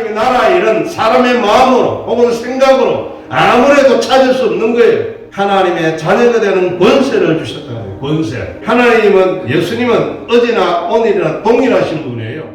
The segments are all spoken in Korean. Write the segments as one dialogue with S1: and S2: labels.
S1: 하나님의 나라 일은 사람의 마음으로 혹은 생각으로 아무래도 찾을 수 없는 거예요. 하나님의 자녀가 되는 권세를 주셨다는 거예요. 권세. 하나님은, 예수님은 어제나 오늘이나 동일하신 분이에요.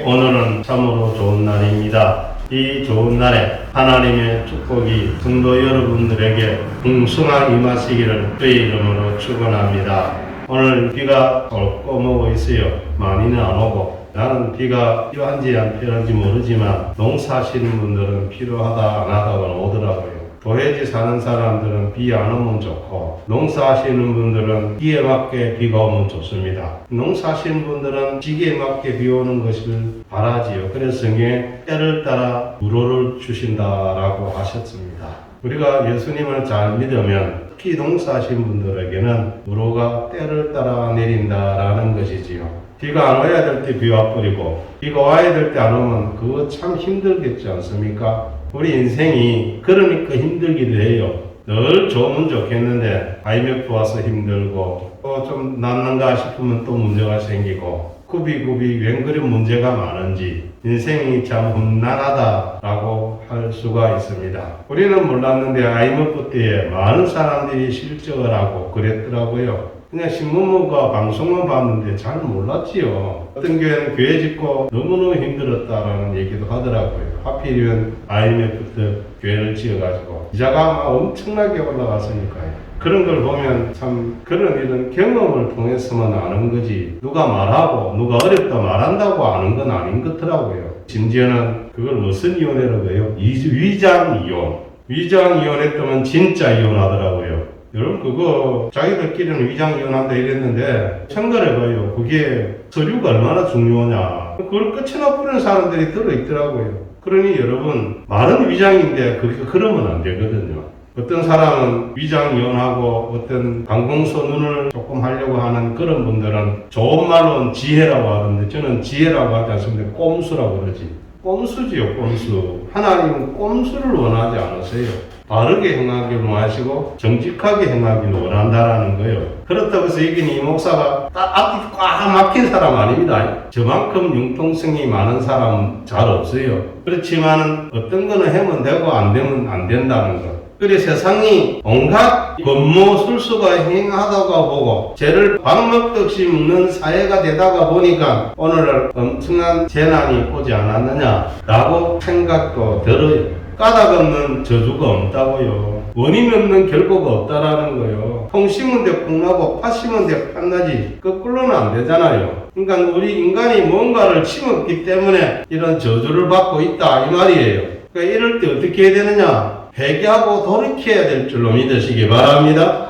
S1: 오늘은 참으로 좋은 날입니다. 이 좋은 날에 하나님의 축복이 성도 여러분들에게 풍성하게 임하시기를 주의 이름으로 축원합니다. 오늘 비가 올 오고 있어요. 많이는 안 오고. 나는 비가 필요한지 안 필요한지 모르지만 농사하시는 분들은 필요하다 안 하다가 오더라고요. 도해지 사는 사람들은 비 안 오면 좋고, 농사하시는 분들은 비에 맞게 비가 오면 좋습니다. 농사하시는 분들은 지기에 맞게 비 오는 것을 바라지요. 그래서 성경에 때를 따라 무로를 주신다라고 하셨습니다. 우리가 예수님을 잘 믿으면 특히 농사하시는 분들에게는 무로가 때를 따라 내린다라는 것이지요. 비가 안 와야 될 때 비 와버리고, 비가 와야 될 때 안 오면 그거 참 힘들겠지 않습니까? 우리 인생이 그러니까 힘들기도 해요. 늘 좋으면 좋겠는데 IMF 와서 힘들고 또 좀 낫는가 싶으면 또 문제가 생기고 굽이굽이 웬 그런 문제가 많은지 인생이 참 험난하다라고 할 수가 있습니다. 우리는 몰랐는데 IMF 때에 많은 사람들이 실적을 하고 그랬더라고요. 그냥 신문과 방송만 봤는데 잘 몰랐지요. 어떤 교회는 교회 짓고 너무너무 힘들었다라는 얘기도 하더라고요. 하필이면 IMF 때 교회를 지어가지고 이자가 막 엄청나게 올라갔으니까요. 그런 걸 보면 참 그런 이런 경험을 통해서만 아는 거지, 누가 말하고 누가 어렵다 말한다고 아는 건 아닌 것 같더라고요. 심지어는 그걸 무슨 이혼이라고 해요? 위장이혼. 위장이혼했다면 진짜 이혼하더라고요. 여러분 그거 자기들끼리는 위장이혼한다 이랬는데 생각해봐요. 그게 서류가 얼마나 중요하냐. 그걸 끝이나 뿌리는 사람들이 들어있더라고요. 그러니 여러분 말은 위장인데 그게 그러면 안 되거든요. 어떤 사람은 위장이혼하고 어떤 관공서 눈을 조금 하려고 하는 그런 분들은 좋은 말로는 지혜라고 하는데 저는 지혜라고 하지 않습니다. 꼼수라고 그러지. 꼼수지요, 꼼수. 하나님은 꼼수를 원하지 않으세요. 바르게 행하기를 원하시고 정직하게 행하기를 원한다라는 거예요. 그렇다고 해서 이긴 이 목사가 앞이 꽉 막힌 사람 아닙니다. 저만큼 융통성이 많은 사람은 잘 없어요. 그렇지만 어떤 거는 하면 되고 안 되면 안 된다는 거. 그래 세상이 온갖 권모술수가 행하다가 보고 죄를 밥 먹듯이 먹는 사회가 되다가 보니까 오늘날 엄청난 재난이 오지 않았느냐라고 생각도 들어요. 까닭 없는 저주가 없다고요. 원인 없는 결과가 없다라는 거예요. 콩 심은 데 콩나고 팥 심은 데 팥나지 거꾸로는 안 되잖아요. 그러니까 우리 인간이 뭔가를 심었기 때문에 이런 저주를 받고 있다 이 말이에요. 그러니까 이럴 때 어떻게 해야 되느냐? 회개하고 돌이켜야 될 줄로 믿으시기 바랍니다.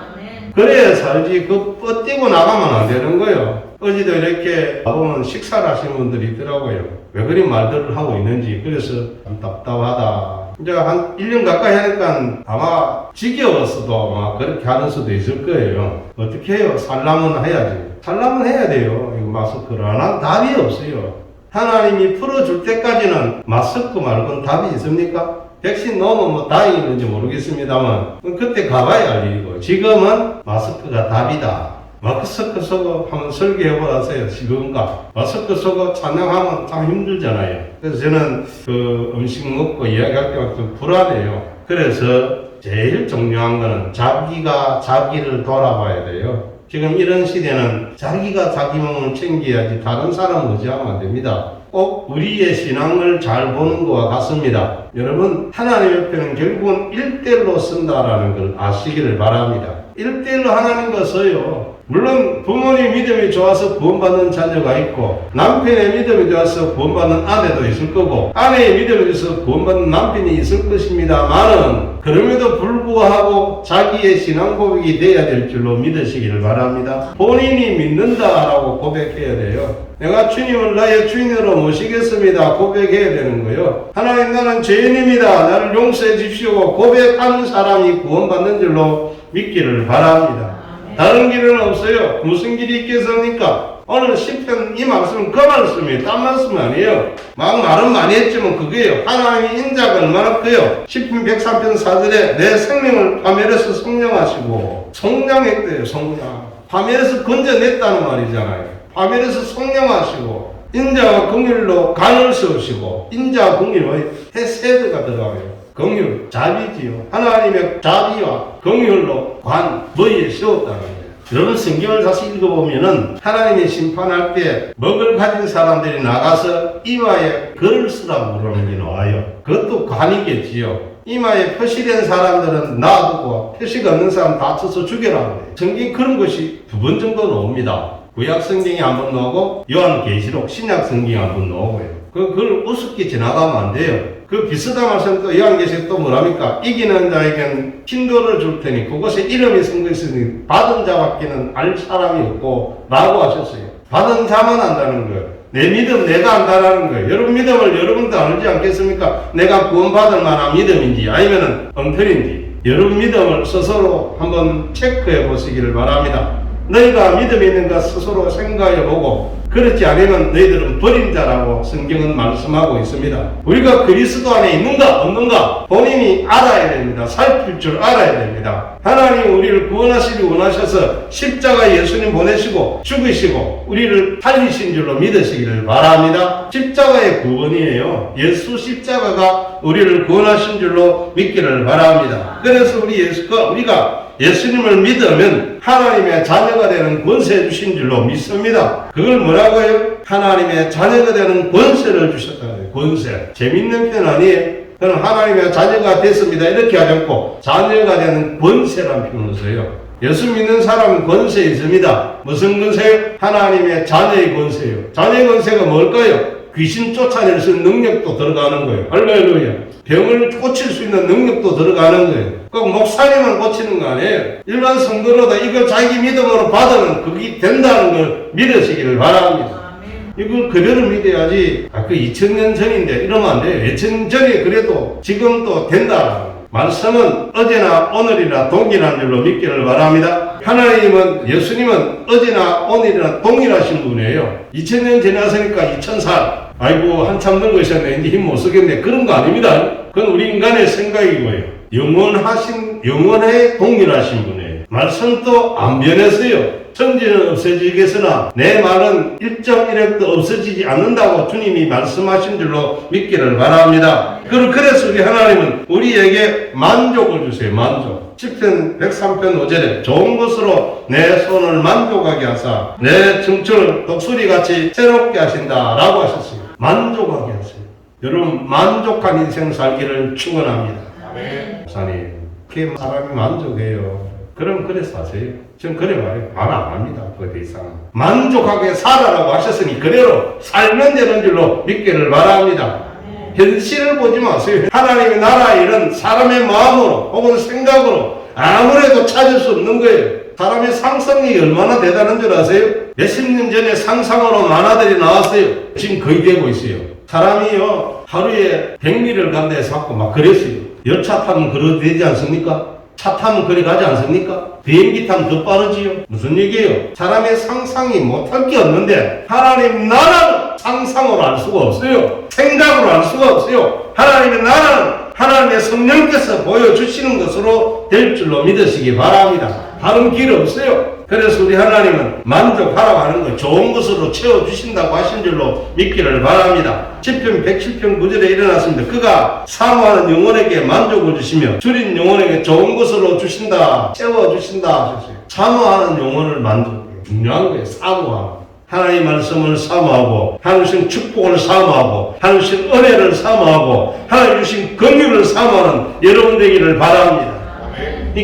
S1: 그래야 살지 그 뻗뛰고 나가면 안 되는 거예요. 어제도 이렇게 보면 식사를 하시는 분들이 있더라고요. 왜 그런 말들을 하고 있는지. 그래서 참 답답하다. 이제 한 1년 가까이 하니까 아마 지겨웠어도 막 그렇게 하는 수도 있을 거예요. 어떻게 해요? 살라면 해야지. 살라면 해야 돼요. 이거 마스크를 안 하면 답이 없어요. 하나님이 풀어줄 때까지는 마스크 말고는 답이 있습니까? 백신 넣으면 뭐 다행인지 모르겠습니다만 그때 가봐야 알 일이고, 지금은 마스크가 답이다. 마스크 쓰고 한번 설계해보세요. 지금과 마스크 쓰고 찬양하면 참 힘들잖아요. 그래서 저는 그 음식 먹고 이야기할 때마다 좀 불안해요. 그래서 제일 중요한 거는 자기가 자기를 돌아봐야 돼요. 지금 이런 시대는 자기가 자기 몸을 챙겨야지 다른 사람 의지하면 안 됩니다. 꼭 우리의 신앙을 잘 보는 것과 같습니다. 여러분, 하나님 옆에는 결국은 1대1로 쓴다라는 걸 아시기를 바랍니다. 1대1로 하나님과 써요. 물론 부모님 믿음이 좋아서 구원받는 자녀가 있고, 남편의 믿음이 좋아서 구원받는 아내도 있을 거고, 아내의 믿음이 좋아서 구원받는 남편이 있을 것입니다만은 그럼에도 불구하고 자기의 신앙 고백이 돼야 될 줄로 믿으시기를 바랍니다. 본인이 믿는다라고 고백해야 돼요. 내가 주님을 나의 주인으로 모시겠습니다. 고백해야 되는 거예요. 하나님, 나는 죄인입니다. 나를 용서해 주시오. 고백하는 사람이 구원받는 줄로 믿기를 바랍니다. 다른 길은 없어요. 무슨 길이 있겠습니까? 오늘 시편 이 말씀은 그 말씀이에요. 딴 말씀 아니에요. 막 말은 많이 했지만 그게요. 하나님의 인자가 얼마나 커요. 시편 103편 4절에 내 생명을 파멸해서 성령하시고, 성량했대요. 성량. 파멸에서 건져냈다는 말이잖아요. 파멸에서 성령하시고 인자와 긍휼로 간을 세우시고 인자와 긍휼의 헤세드가 들어가요. 긍휼, 자비지요. 하나님의 자비와 긍휼로 관, 뭐에 세웠다는 거예요. 여러분 성경을 다시 읽어보면은 하나님이 심판할 때 먹을 가진 사람들이 나가서 이마에 글을 쓰라고 그러는 게 나와요. 그것도 관이겠지요. 이마에 표시된 사람들은 놔두고 표시가 없는 사람 다 쳐서 죽여라고 해요. 성경 그런 것이 2번 정도 나옵니다. 구약 성경이 한 번 나오고 요한계시록 신약 성경이 한 번 나오고요. 그걸 우습게 지나가면 안 돼요. 그 비슷한 말씀 또 요한계시록 또 뭐랍니까? 이기는 자에겐 흰돌을 줄 테니 그곳에 이름이 쓴 것이니 받은 자밖에는 알 사람이 없고 라고 하셨어요. 받은 자만 안다는 거예요. 내 믿음 내가 안다라는 거예요. 여러분 믿음을 여러분도 알지 않겠습니까? 내가 구원받을 만한 믿음인지 아니면은 엉터리인지 여러분 믿음을 스스로 한번 체크해 보시기를 바랍니다. 너희가 믿음이 있는가 스스로 생각해 보고 그렇지 않으면 너희들은 버린 자라고 성경은 말씀하고 있습니다. 우리가 그리스도 안에 있는가 없는가 본인이 알아야 됩니다. 살필 줄 알아야 됩니다. 하나님 우리를 구원하시기 원하셔서 십자가 예수님 보내시고 죽으시고 우리를 살리신 줄로 믿으시기를 바랍니다. 십자가의 구원이에요. 예수 십자가가 우리를 구원하신 줄로 믿기를 바랍니다. 그래서 우리가 예수님을 믿으면 하나님의 자녀가 되는 권세 주신 줄로 믿습니다. 그걸 뭐라고 해요? 하나님의 자녀가 되는 권세를 주셨다는 거예요. 권세. 재밌는 표현 아니에요? 그럼 하나님의 자녀가 됐습니다. 이렇게 하지 않고 자녀가 되는 권세라는 표현을 써요. 예수 믿는 사람은 권세 있습니다. 무슨 권세요? 하나님의 자녀의 권세요. 자녀의 권세가 뭘까요? 귀신 쫓아낼 수 있는 능력도 들어가는 거예요. 할렐루야. 병을 고칠 수 있는 능력도 들어가는 거예요. 꼭 목사님만 고치는 거 아니에요. 일반 성도로도 이걸 자기 믿음으로 받으면 그게 된다는 걸 믿으시기를 바랍니다. 이걸 그대로 믿어야지. 그 2000년 전인데 이러면 안 돼요. 2000년 전에 그래도 지금도 된다. 말씀은 어제나 오늘이나 동일한 줄로 믿기를 바랍니다. 하나님은 예수님은 어제나 오늘이나 동일하신 분이에요. 2000년 전에 왔으니까 2000살 아이고 한참 늙으셨네 이제 힘 못 쓰겠네 그런 거 아닙니다. 그건 우리 인간의 생각이고요. 영원에 동일하신 분이에요. 말씀도 안 변했어요. 천지는 없어지겠으나 내 말은 1.1핵도 없어지지 않는다고 주님이 말씀하신 줄로 믿기를 바랍니다. 그래서 우리 하나님은 우리에게 만족을 주세요. 만족. 시편 103편 5절에 좋은 것으로 내 손을 만족하게 하사 내 청춘을 독수리같이 새롭게 하신다 라고 하셨어요. 만족하게 하세요. 여러분 만족한 인생 살기를 축원합니다. 목사님 그게 사람이 만족해요. 그럼 그래 사세요. 전 그래 말해요. 말 안 합니다. 그에 대해서 만족하게 살아라고 하셨으니 그대로 살면 되는 줄로 믿기를 바랍니다. 현실을 보지 마세요. 하나님의 나라 일은 사람의 마음으로 혹은 생각으로 아무래도 찾을 수 없는 거예요. 사람의 상상력이 얼마나 대단한 줄 아세요? 몇십 년 전에 상상으로 만화들이 나왔어요. 지금 거의 되고 있어요. 사람이요 하루에 100리를 간다 해서 자꾸 막 그랬어요. 열차 타면 그러도 되지 않습니까? 차 타면 그래 가지 않습니까? 비행기 타면 더 빠르지요. 무슨 얘기예요? 사람의 상상이 못할 게 없는데 하나님 나라는 상상으로 알 수가 없어요. 생각으로 알 수가 없어요. 하나님의 나라는 하나님의 성령께서 보여주시는 것으로 될 줄로 믿으시기 바랍니다. 다른 길 없어요. 그래서 우리 하나님은 만족하라고 하는 거 좋은 것으로 채워주신다고 하신 줄로 믿기를 바랍니다. 시편 107편 9절에 일어났습니다. 그가 사모하는 영혼에게 만족을 주시며 줄인 영혼에게 좋은 것으로 주신다, 채워주신다 하셨어요. 사모하는 영혼을 만족해요. 중요한 거예요. 사모하고 하나님의 말씀을 사모하고 하나님 주신 축복을 사모하고 하나님 주신 은혜를 사모하고 하나님 주신 긍휼을 사모하는 여러분 되기를 바랍니다.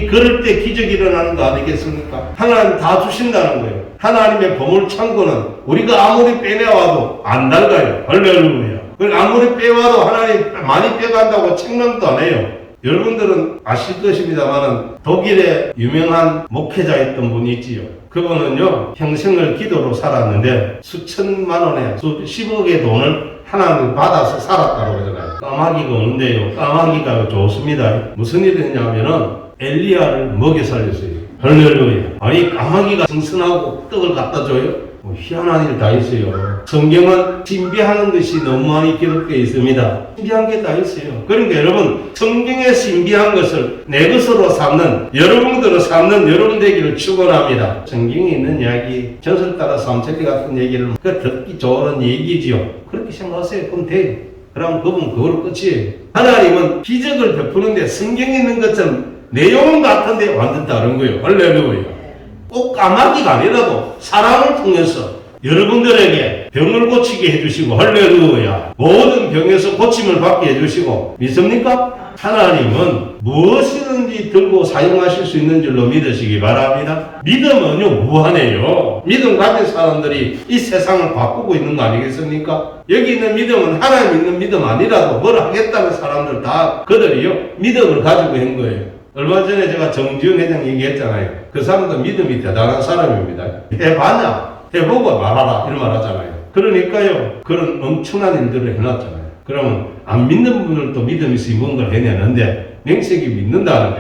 S1: 그럴 때 기적이 일어나는 거 아니겠습니까? 하나님 다 주신다는 거예요. 하나님의 보물 창고는 우리가 아무리 빼내와도 안 낡아요. 할렐루야. 아무리 빼와도 하나님 많이 빼간다고 책망도 안 해요. 여러분들은 아실 것입니다만 독일에 유명한 목회자였던 분이 있지요. 그분은요 평생을 기도로 살았는데 수천만 원에 수십억의 돈을 하나님 받아서 살았다고 그러잖아요. 까마귀가 오는데요. 까마귀가 좋습니다. 무슨 일이 했냐면은 엘리야를 먹여 살렸어요. 할렐루야. 아니 까마귀가 승선하고 떡을 갖다 줘요? 뭐 희한한 일 다 있어요. 성경은 신비하는 것이 너무 많이 기록되어 있습니다. 신비한 게 다 있어요. 그러니까 여러분, 성경의 신비한 것을 내 것으로 삼는, 여러분들로 삼는 여러분 되기를 축원합니다. 성경에 있는 이야기, 전설 따라 삼천리 같은 얘기를 듣기 좋은 얘기지요. 그렇게 생각하세요. 그럼 돼요. 그럼 그분 그걸로 끝이에요. 하나님은 기적을 베푸는데 성경에 있는 것처럼 내용은 같은데 완전 다른 거예요. 할렐루야. 꼭 까마귀가 아니라도 사람을 통해서 여러분들에게 병을 고치게 해주시고, 할렐루야, 모든 병에서 고침을 받게 해주시고, 믿습니까? 하나님은 무엇이든지 들고 사용하실 수 있는 줄로 믿으시기 바랍니다. 믿음은요 무한해요. 믿음 가진 사람들이 이 세상을 바꾸고 있는 거 아니겠습니까? 여기 있는 믿음은 하나님 있는 믿음 아니라도 뭘 하겠다는 사람들 다 그들이요 믿음을 가지고 있는 거예요. 얼마 전에 제가 정지훈 회장 얘기했잖아요. 그 사람도 믿음이 대단한 사람입니다. 해봤냐? 해보고 말하라. 이런 말 하잖아요. 그러니까요, 그런 엄청난 일들을 해놨잖아요. 그러면 안 믿는 분들도 믿음이 있으니 뭔가를 해내는데, 명색이 믿는다는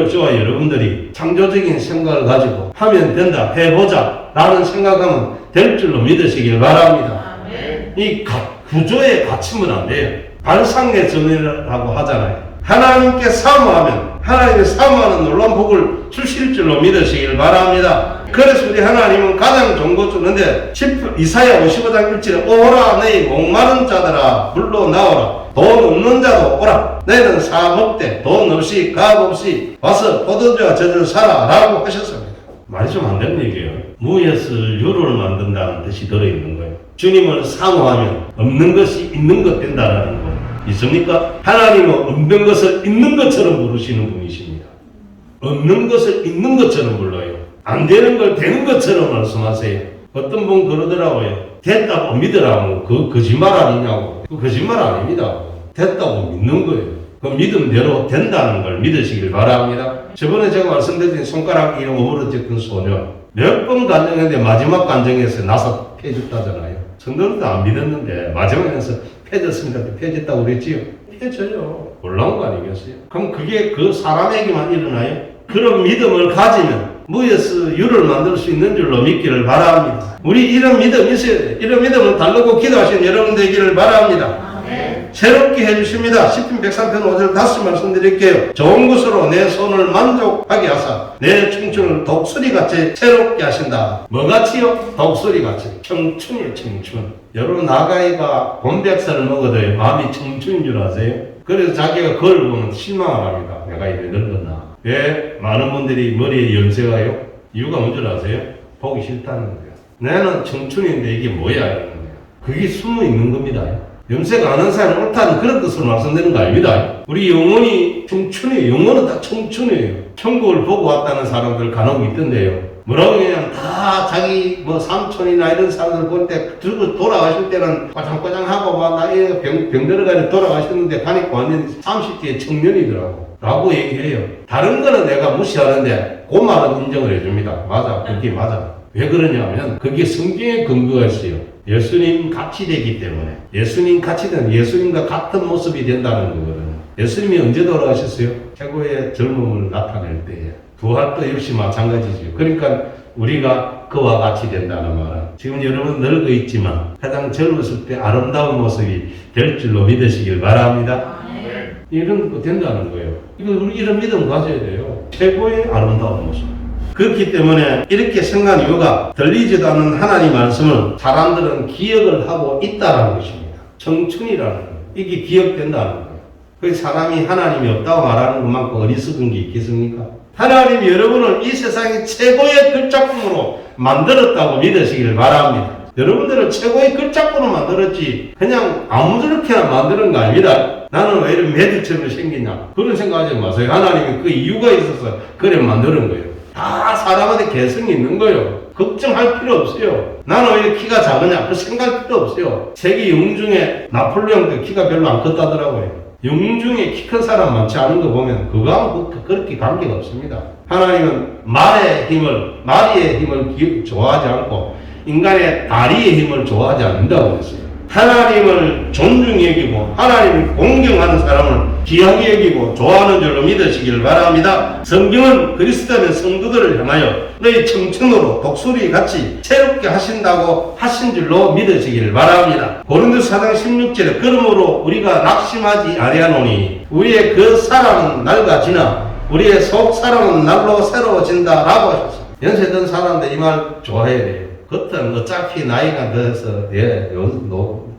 S1: 저와 여러분들이 창조적인 생각을 가지고 하면 된다, 해보자 라는 생각하면 될 줄로 믿으시길 바랍니다. 이 구조에 갇히면 안 돼요. 발상의 전이라고 하잖아요. 하나님께 사모하면 하나님의 사모하는 놀라운 복을 주실 줄로 믿으시길 바랍니다. 그래서 우리 하나님은 가장 좋은 것 주는데, 이사야 55장 1절에 오라 너희 목마른 자들아 물로 나오라, 돈 없는 자도 오라, 너희는 사 먹되 돈 없이 값 없이 와서 포도주와 젖을 사라 라고 하셨습니다. 말이 좀 안 되는 얘기예요. 무엇을 유로를 만든다는 뜻이 들어있는 거예요. 주님을 사모하면 없는 것이 있는 것 된다는 거예요. 있습니까? 하나님은 없는 것을 있는 것처럼 부르시는 분이십니다. 없는 것을 있는 것처럼 불러요. 안 되는 걸 되는 것처럼 말씀하세요. 어떤 분 그러더라고요. 됐다고 믿으라고. 그 거짓말 아니냐고. 그 거짓말 아닙니다. 됐다고 믿는 거예요. 그 믿음대로 된다는 걸 믿으시길 바랍니다. 저번에 제가 말씀드린 손가락 위로 오므러졌던 소녀, 몇 번 간증했는데 마지막 간증에서 나서 펴졌다잖아요. 성도들도 안 믿었는데 마지막에서 펴졌습니다. 펴졌다고 그랬지요? 펴져요. 놀라운 거 아니겠어요? 그럼 그게 그 사람에게만 일어나요? 그런 믿음을 가지면 무에서 유를 만들 수 있는 줄로 믿기를 바랍니다. 우리 이런 믿음 있어야 돼요. 이런 믿음을 달라고 기도하시는 여러분 되기를 바랍니다. 새롭게 해주십니다. 시편 103편 5절 다시 말씀드릴게요. 좋은 것으로 내 손을 만족하게 하사 내 청춘을 독수리같이 새롭게 하신다. 뭐같이요? 독수리같이. 청춘이에요. 청춘. 여러분 나가이가 곰백살을 먹어도 마음이 청춘인 줄 아세요? 그래서 자기가 그걸 보면 실망을 합니다. 내가 이래 늙었나. 왜 많은 분들이 머리에 염색하요? 이유가 뭔지 아세요? 보기 싫다는 거예요. 나는 청춘인데 이게 뭐야 이러는 거예요. 그게 숨어 있는 겁니다. 염색 안 한 사람은 옳다는 그런 뜻으로 말씀드리는 거 아닙니다. 우리 영혼이 청춘이에요. 영혼은 다 청춘이에요. 천국을 보고 왔다는 사람들 간혹 있던데요. 뭐라고 그냥 다 자기 뭐 삼촌이나 이런 사람들 볼 때 들고 돌아가실 때는 과장과장하고 막 나이에 병 들어가지고 돌아가셨는데 가니까 완전 30대의 청년이더라고. 라고 얘기해요. 다른 거는 내가 무시하는데 그 말은 인정을 해줍니다. 맞아. 그게 맞아. 왜 그러냐면 그게 성경에 근거가 있어요. 예수님 같이 되기 때문에. 예수님 같이 되는, 예수님과 같은 모습이 된다는 거거든요. 예수님이 언제 돌아가셨어요? 최고의 젊음을 나타낼 때에. 부활도 역시 마찬가지죠. 그러니까 우리가 그와 같이 된다는 말은 지금 여러분 늙어 있지만 가장 젊었을 때 아름다운 모습이 될 줄로 믿으시길 바랍니다. 이런 거 된다는 거예요. 우리 이런 믿음 가져야 돼요. 최고의 아름다운 모습. 그렇기 때문에 이렇게 생각한 이유가 들리지도 않는 하나님 말씀을 사람들은 기억을 하고 있다는 것입니다. 청춘이라는 거예요. 이게 기억된다는 거예요. 그 사람이 하나님이 없다고 말하는 것만큼 어리석은 게 있겠습니까? 하나님이 여러분을 이 세상의 최고의 글작품으로 만들었다고 믿으시길 바랍니다. 여러분들을 최고의 글작품으로 만들었지 그냥 아무렇게나 만드는 거 아닙니다. 나는 왜 이런 매듭처럼 생기냐 그런 생각하지 마세요. 하나님이 그 이유가 있어서 그래 만드는 거예요. 다 사람한테 개성이 있는 거예요. 걱정할 필요 없어요. 나는 왜 키가 작으냐 그 생각할 필요 없어요. 세계 영웅 중에 나폴레옹도 키가 별로 안 컸다더라고요. 영웅 중에 키 큰 사람 많지 않은 거 보면 그거하고 그렇게 관계가 없습니다. 하나님은 마리의 힘을 좋아하지 않고 인간의 다리의 힘을 좋아하지 않는다고 했어요. 하나님을 존중히 여기고 하나님을 공경하는 사람을 귀하게 여기고 좋아하는 줄로 믿으시기를 바랍니다. 성경은 그리스도의 성도들을 향하여 너희 청춘으로 독수리 같이 새롭게 하신다고 하신 줄로 믿으시기를 바랍니다. 고린도서 4장 16절에 그러므로 우리가 낙심하지 아니하노니 우리의 그 사람은 낡아지나 우리의 속 사람은 날로 새로워진다 라고 하셨어요. 연세 든 사람들 이 말 좋아해야 돼요. 겉은 어차피 나이가 들어서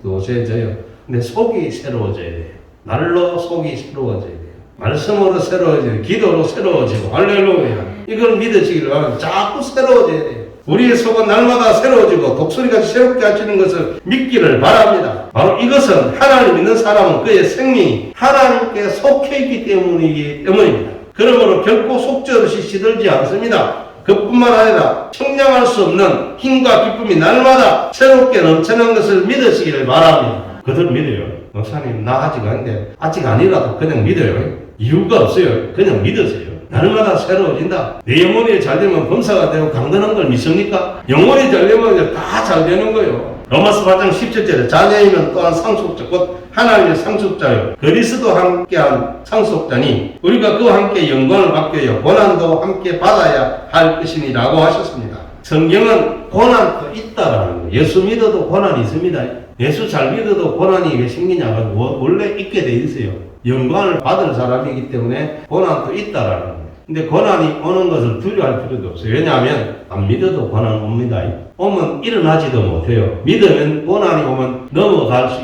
S1: 노쇠져요. 근데 속이 새로워져야 돼요. 날로 속이 새로워져야 돼요. 말씀으로 새로워지고 기도로 새로워지고 할렐루야. 이걸 믿으시기를 바랍니다. 자꾸 새로워져야 돼요. 우리의 속은 날마다 새로워지고 독수리같이 새롭게 하시는 것을 믿기를 바랍니다. 바로 이것은 하나님 믿는 사람은 그의 생명이 하나님께 속해 있기 때문입니다. 그러므로 결코 속죄없이 시들지 않습니다. 그뿐만 아니라 청량할 수 없는 힘과 기쁨이 날마다 새롭게 넘치는 것을 믿으시기를 바랍니다. 그들 믿어요. 목사님 나 아직 아닌데 아직 아니라도 그냥 믿어요. 이유가 없어요. 그냥 믿으세요. 날마다 새로워진다. 내 영혼이 잘되면 범사가 되고 강건한 걸 믿습니까? 영혼이 잘되면 다 잘되는 거예요. 로마서 8장 17절에 자녀이면 또한 상속자 곧 하나님의 상속자요 그리스도 함께한 상속자니 우리가 그와 함께 영광을 받게요 고난도 함께 받아야 할 것이니라고 하셨습니다. 성경은 고난도 있다라는 거예요. 예수 믿어도 고난이 있습니다. 예수 잘 믿어도 고난이 왜 생기냐가 원래 있게 돼 있어요. 영광을 받을 사람이기 때문에 고난도 있다라는 거예요. 근데 고난이 오는 것을 두려워할 필요도 없어요. 왜냐하면 안 믿어도 고난 옵니다. 오면 일어나지도 못해요. 믿으면 고난이 오면 넘어갈 수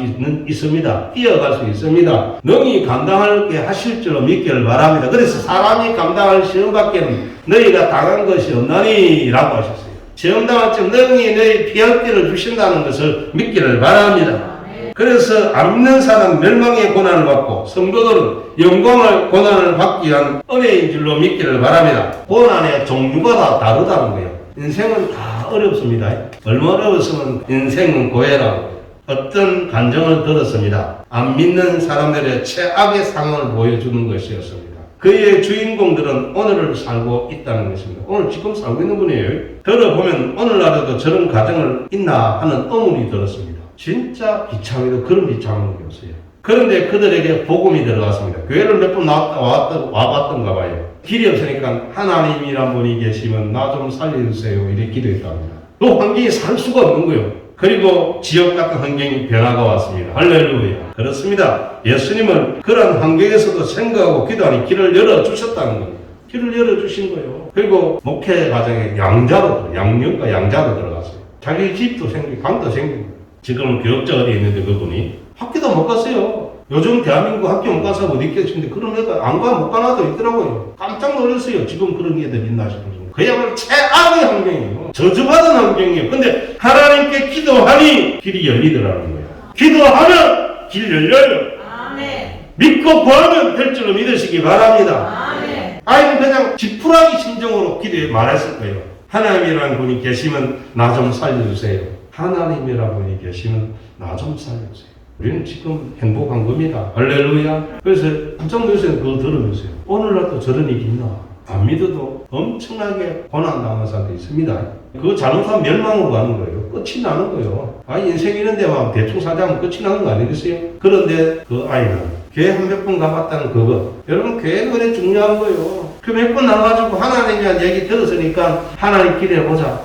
S1: 있습니다. 뛰어갈 수 있습니다. 능히 감당하게 하실 줄로 믿기를 바랍니다. 그래서 사람이 감당할 시험밖에는 너희가 당한 것이 없나니 라고 하셨어요. 시험 당할 때 능히 너희 피할 길을 주신다는 것을 믿기를 바랍니다. 그래서 안 믿는 사람 멸망의 고난을 받고 성도들은 영광의 고난을 받기 위한 은혜인 줄로 믿기를 바랍니다. 고난의 종류가 다 다르다는 거예요. 인생은 다 어렵습니다. 얼마나 어려웠으면 인생은 고해라고 어떤 간정을 들었습니다. 안 믿는 사람들의 최악의 상황을 보여주는 것이었습니다. 그의 주인공들은 오늘을 살고 있다는 것입니다. 오늘 지금 살고 있는 분이에요. 들어보면 오늘날에도 저런 가정을 있나 하는 의문이 들었습니다. 진짜 비참해도 그런 비참한 게 없어요. 그런데 그들에게 복음이 들어갔습니다. 교회를 몇 번 와봤던가 봐요. 길이 없으니까 하나님이란 분이 계시면 나 좀 살려주세요. 이렇게 기도했답니다. 그 환경이 살 수가 없는 거예요. 그리고 지역 같은 환경이 변화가 왔습니다. 할렐루야. 그렇습니다. 예수님은 그런 환경에서도 생각하고 기도하니 길을 열어주셨다는 겁니다. 길을 열어주신 거예요. 그리고 목회 과정에 양육과 양자로 들어갔어요. 자기 집도 생기고 방도 생기고. 지금은 교역자 어디에 있는데 그분이 학교도 못 갔어요. 요즘 대한민국 학교 못 가서 못 있겠는데 그런 애가 안 가 못 가나도 있더라고요. 깜짝 놀랐어요. 지금 그런 애들 있나 싶어서. 그야말로 최악의 환경이에요. 저주받은 환경이에요. 근데 하나님께 기도하니 길이 열리더라는 거예요. 기도하면 길 열려요. 아멘. 믿고 구하면 될 줄로 믿으시기 바랍니다. 아멘. 아이는 그냥 지푸라기 심정으로 기도에 말했을 거예요. 하나님이라는 분이 계시면 나 좀 살려주세요. 하나님이라는 분이 계시면 나 좀 살려주세요. 우리는 지금 행복한 겁니다. 할렐루야. 그래서 깜짝 놀랐어요. 그거 들으면서요. 오늘날도 저런 일이 있나? 안 믿어도 엄청나게 고난당한 사람도 있습니다. 그거 잘못하면 멸망으로 가는 거예요. 끝이 나는 거예요. 인생 이런 데만 대충 살자면 끝이 나는 거 아니겠어요? 그런데 그 아이는 교회 한 몇 번 가봤다는 그거. 여러분 교회가 그래 중요한 거예요. 그 몇 번 나가지고 하나님에 대한 얘기 들었으니까 하나님 기대해보자.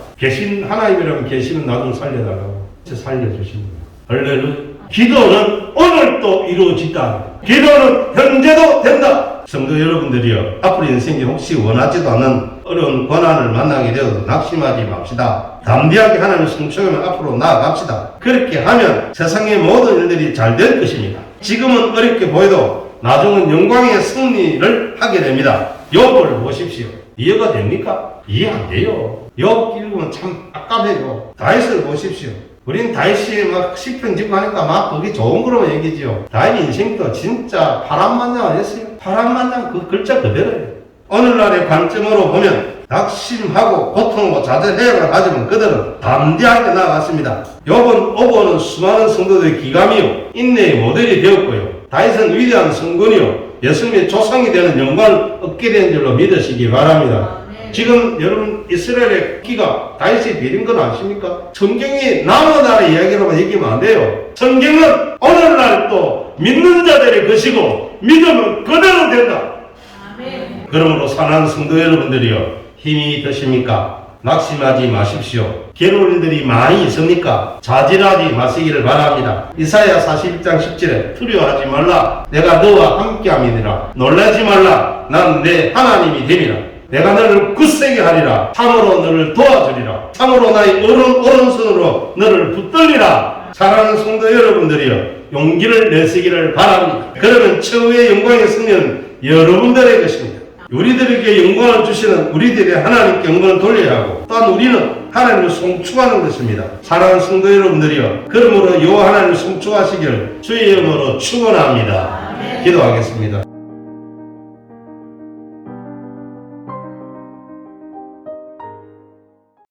S1: 하나님이라면 계시면 나 좀 살려달라고. 진짜 살려주신 거예요. 할렐루야. 기도는 오늘도 이루어진다. 기도는 현재도 된다. 성도 여러분들이요. 앞으로 인생에 혹시 원하지도 않는 어려운 고난을 만나게 되어도 낙심하지 맙시다. 담대하게 하나님을 순종하며 앞으로 나아갑시다. 그렇게 하면 세상의 모든 일들이 잘 될 것입니다. 지금은 어렵게 보여도 나중은 영광의 승리를 하게 됩니다. 욥을 보십시오. 이해가 됩니까? 이해 안 돼요. 욥 읽으면 참 깝깝해요. 다윗을 보십시오. 우린 다윗이 막 시편 짓고 하니까 막 그게 좋은 거로만 얘기지요. 다윗 인생도 진짜 파란만장 아니었어요? 파란만장 그 글자 그대로예요. 오늘날의 관점으로 보면 낙심하고 고통하고 좌절해야 하지만 그들은 담대하게 나아갔습니다. 욥은 오고 오는 수많은 성도들의 기감이요 인내의 모델이 되었고요. 다윗은 위대한 성군이요 예수님의 조상이 되는 영광을 얻게 된 줄로 믿으시기 바랍니다. 지금 여러분 이스라엘의 기가 다윗이 비린 건 아십니까? 성경이 남의 나라의 이야기로만 얘기하면 안 돼요. 성경은 오늘날 또 믿는 자들의 것이고 믿으면 그대로 된다. 아멘. 그러므로 사랑하는 성도 여러분들이요 힘이 드십니까? 낙심하지 마십시오. 괴로울 일들이 많이 있습니까? 자질하지 마시기를 바랍니다. 이사야 41장 10절에 두려워하지 말라. 내가 너와 함께함이니라. 놀라지 말라. 난 내 하나님이 됨이라. 내가 너를 굳세게 하리라. 참으로 너를 도와주리라. 참으로 나의 오른손으로 너를 붙들리라. 사랑하는 성도 여러분들이여, 용기를 내시기를 바랍니다. 그러면 최후의 영광의 승리는 여러분들의 것입니다. 우리들에게 영광을 주시는 우리들의 하나님께 영광을 돌려야 하고, 또한 우리는 하나님을 송축하는 것입니다. 사랑하는 성도 여러분들이여, 그러므로 여호와 하나님을 송축하시기를 주의 이름으로 축원합니다. 기도하겠습니다.